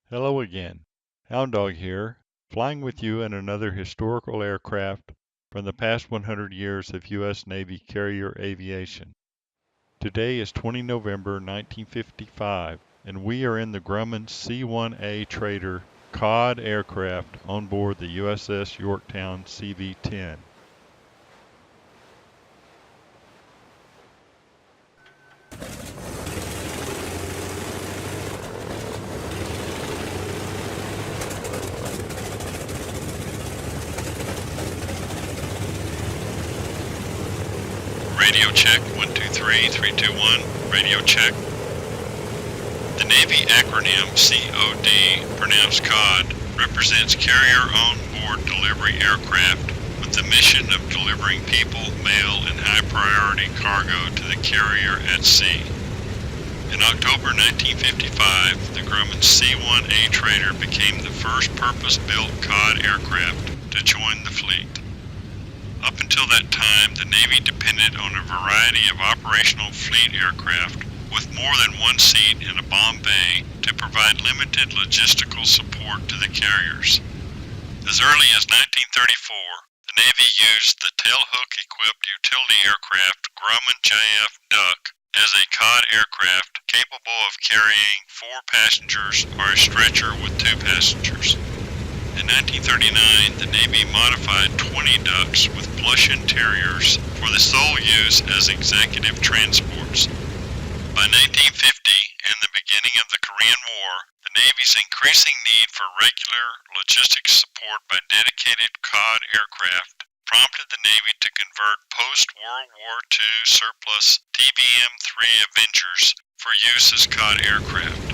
Hello again. Houndawg here, flying with you in another historical aircraft from the past 100 years of U.S. Navy carrier aviation. Today is 20 November 1955, and we are in the Grumman C-1A Trader COD aircraft on board the USS Yorktown CV-10. Radio check, 1, 2, 3, 3, 2, 1, radio check. The Navy acronym COD, pronounced COD, represents Carrier On-Board Delivery Aircraft with the mission of delivering people, mail, and high-priority cargo to the carrier at sea. In October 1955, the Grumman C-1A Trader became the first purpose-built COD aircraft to join the fleet. Up until that time, the Navy depended on a variety of operational fleet aircraft with more than one seat in a bomb bay to provide limited logistical support to the carriers. As early as 1934, the Navy used the tailhook-equipped utility aircraft Grumman JF Duck as a COD aircraft capable of carrying 4 passengers or a stretcher with 2 passengers. In 1939, the Navy modified 20 ducks with plush interiors for the sole use as executive transports. By 1950 and the beginning of the Korean War, the Navy's increasing need for regular logistics support by dedicated COD aircraft prompted the Navy to convert post-World War II surplus TBM-3 Avengers for use as COD aircraft.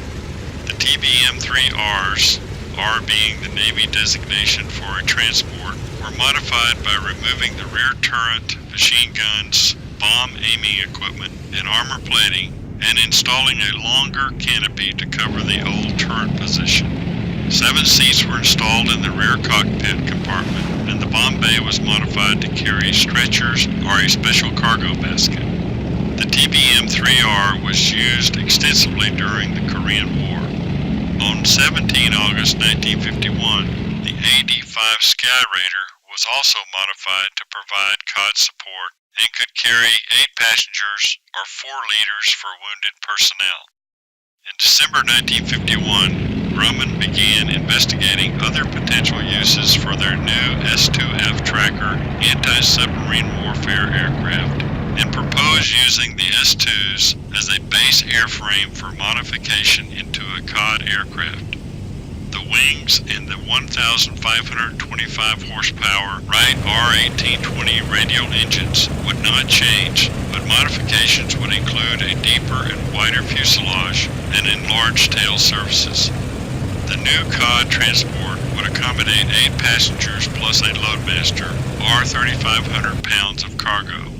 The TBM-3Rs, R being the Navy designation for a transport, were modified by removing the rear turret, machine guns, bomb aiming equipment, and armor plating, and installing a longer canopy to cover the old turret position. 7 seats were installed in the rear cockpit compartment, and the bomb bay was modified to carry stretchers or a special cargo basket. The TBM-3R was used extensively during the Korean War. On 17 August 1951, the AD-5 Skyraider was also modified to provide COD support and could carry 8 passengers or 4 liters for wounded personnel. In December 1951, Grumman began investigating other potential uses for their new S-2F Tracker anti-submarine warfare aircraft and proposed using the S-2s as a base airframe for modification into a COD aircraft. The wings and the 1,525 horsepower Wright R1820 radial engines would not change, but modifications would include a deeper and wider fuselage and enlarged tail surfaces. The new COD transport would accommodate 8 passengers plus a loadmaster, or 3,500 pounds of cargo.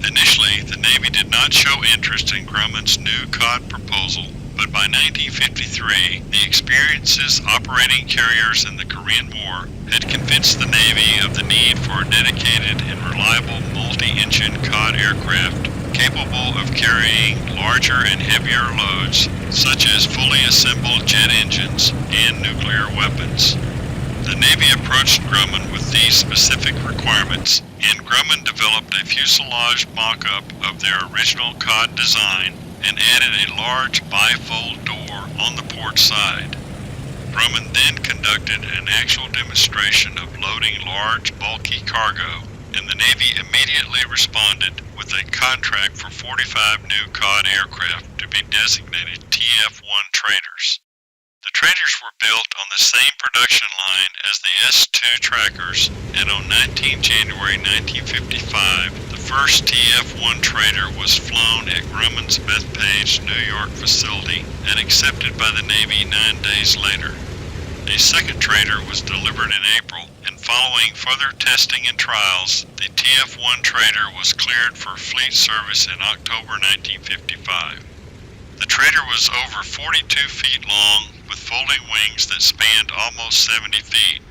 Initially, the Navy did not show interest in Grumman's new COD proposal, but by 1953, the experiences operating carriers in the Korean War had convinced the Navy of the need for a dedicated and reliable multi-engine COD aircraft capable of carrying larger and heavier loads, such as fully assembled jet engines and nuclear weapons. The Navy approached Grumman with these specific requirements, and Grumman developed a fuselage mock-up of their original COD design and added a large bifold door on the port side. Grumman then conducted an actual demonstration of loading large, bulky cargo, and the Navy immediately responded with a contract for 45 new COD aircraft to be designated TF-1 Traders. The Traders were built on the same production line as the S-2 Trackers, and on 19 January 1955, the first TF-1 Trader was flown at Grumman's Bethpage, New York facility and accepted by the Navy 9 days later. A second Trader was delivered in April, and following further testing and trials, the TF-1 Trader was cleared for fleet service in October 1955. The Trader was over 42 feet long, with folding wings that spanned almost 70 feet.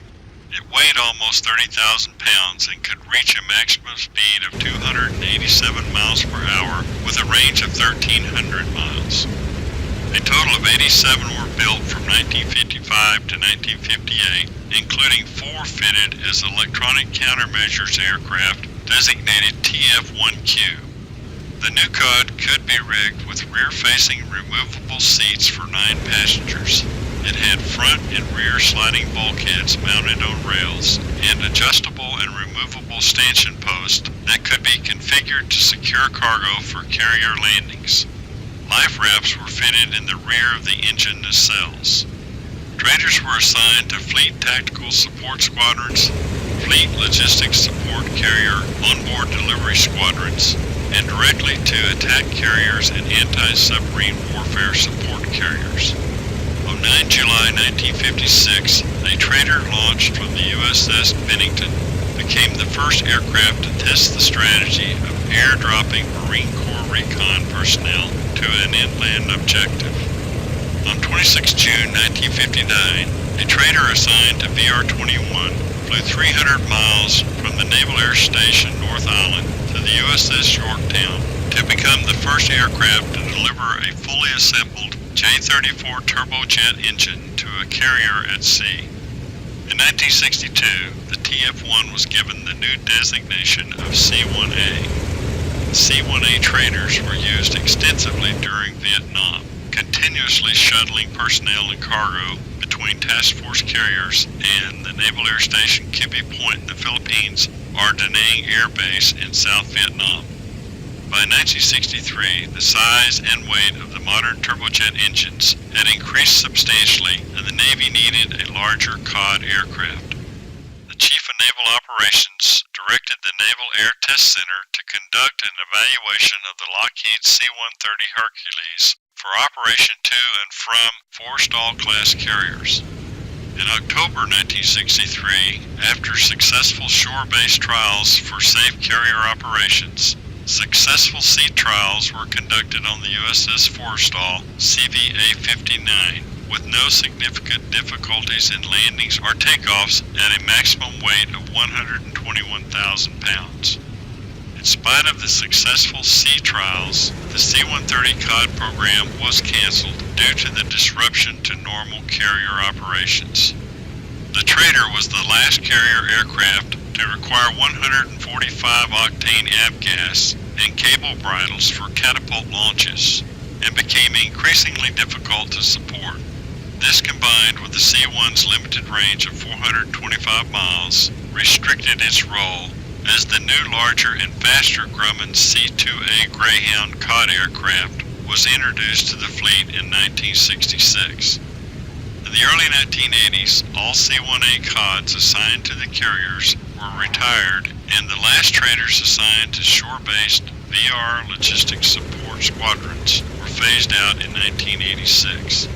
It weighed almost 30,000 pounds and could reach a maximum speed of 287 miles per hour with a range of 1,300 miles. A total of 87 were built from 1955 1955 to 1958, including 4 fitted as electronic countermeasures aircraft designated TF-1Q. The new cod could be rigged with rear-facing removable seats for 9 passengers. It had front and rear sliding bulkheads mounted on rails and adjustable and removable stanchion posts that could be configured to secure cargo for carrier landings. Life rafts were fitted in the rear of the engine nacelles. Traders were assigned to Fleet Tactical Support Squadrons, Fleet Logistics Support Carrier Onboard Delivery Squadrons, and directly to attack carriers and anti-submarine warfare support carriers. On 9 July 1956, a trader launched from the USS Bennington became the first aircraft to test the strategy of airdropping Marine Corps recon personnel to an inland objective. On 26 June 1959, a trader assigned to VR-21 flew 300 miles from the Naval Air Station North Island to the USS Yorktown to become the first aircraft to deliver a fully assembled J-34 turbojet engine to a carrier at sea. In 1962, the TF-1 was given the new designation of C-1A. C-1A traders were used extensively during Vietnam, continuously shuttling personnel and cargo between task force carriers and the Naval Air Station Kippy Point in the Philippines or Da Nang Air Base in South Vietnam. By 1963, the size and weight of the modern turbojet engines had increased substantially, and the Navy needed a larger COD aircraft. The Chief of Naval Operations directed the Naval Air Test Center to conduct an evaluation of the Lockheed C-130 Hercules for Operation to and from 4 Stall-class carriers. In October 1963, after successful shore-based trials for safe carrier operations, successful sea trials were conducted on the USS Forrestal CVA-59 with no significant difficulties in landings or takeoffs at a maximum weight of 121,000 pounds. In spite of the successful sea trials, the C-130 COD program was canceled due to the disruption to normal carrier operations. The Trader was the last carrier aircraft to require 145-octane avgas and cable bridles for catapult launches, and became increasingly difficult to support. This, combined with the C-1's limited range of 425 miles, restricted its role as the new larger and faster Grumman C-2A Greyhound COD aircraft was introduced to the fleet in 1966. In the early 1980s, all C-1A CODs assigned to the carriers were retired, and the last traders assigned to shore-based VR Logistics Support Squadrons were phased out in 1986.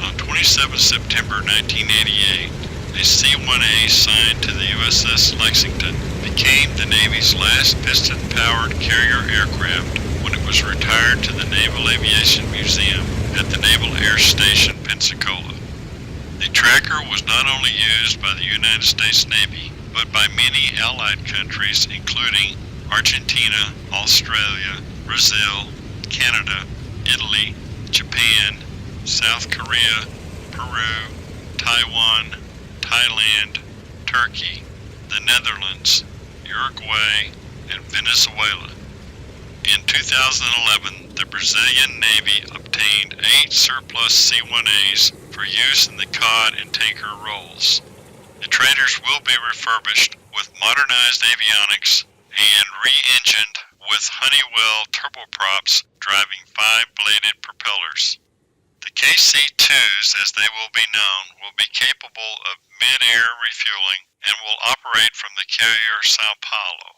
On 27 September 1988, a C-1A assigned to the USS Lexington became the Navy's last piston-powered carrier aircraft when it was retired to the Naval Aviation Museum at the Naval Air Station, Pensacola. The tracker was not only used by the United States Navy, but by many allied countries including Argentina, Australia, Brazil, Canada, Italy, Japan, South Korea, Peru, Taiwan, Thailand, Turkey, the Netherlands, Uruguay, and Venezuela. In 2011, the Brazilian Navy obtained 8 surplus C-1As for use in the COD and tanker roles. The traders will be refurbished with modernized avionics and re-engined with Honeywell turboprops driving 5-bladed propellers. The KC-2s, as they will be known, will be capable of mid-air refueling and will operate from the carrier Sao Paulo.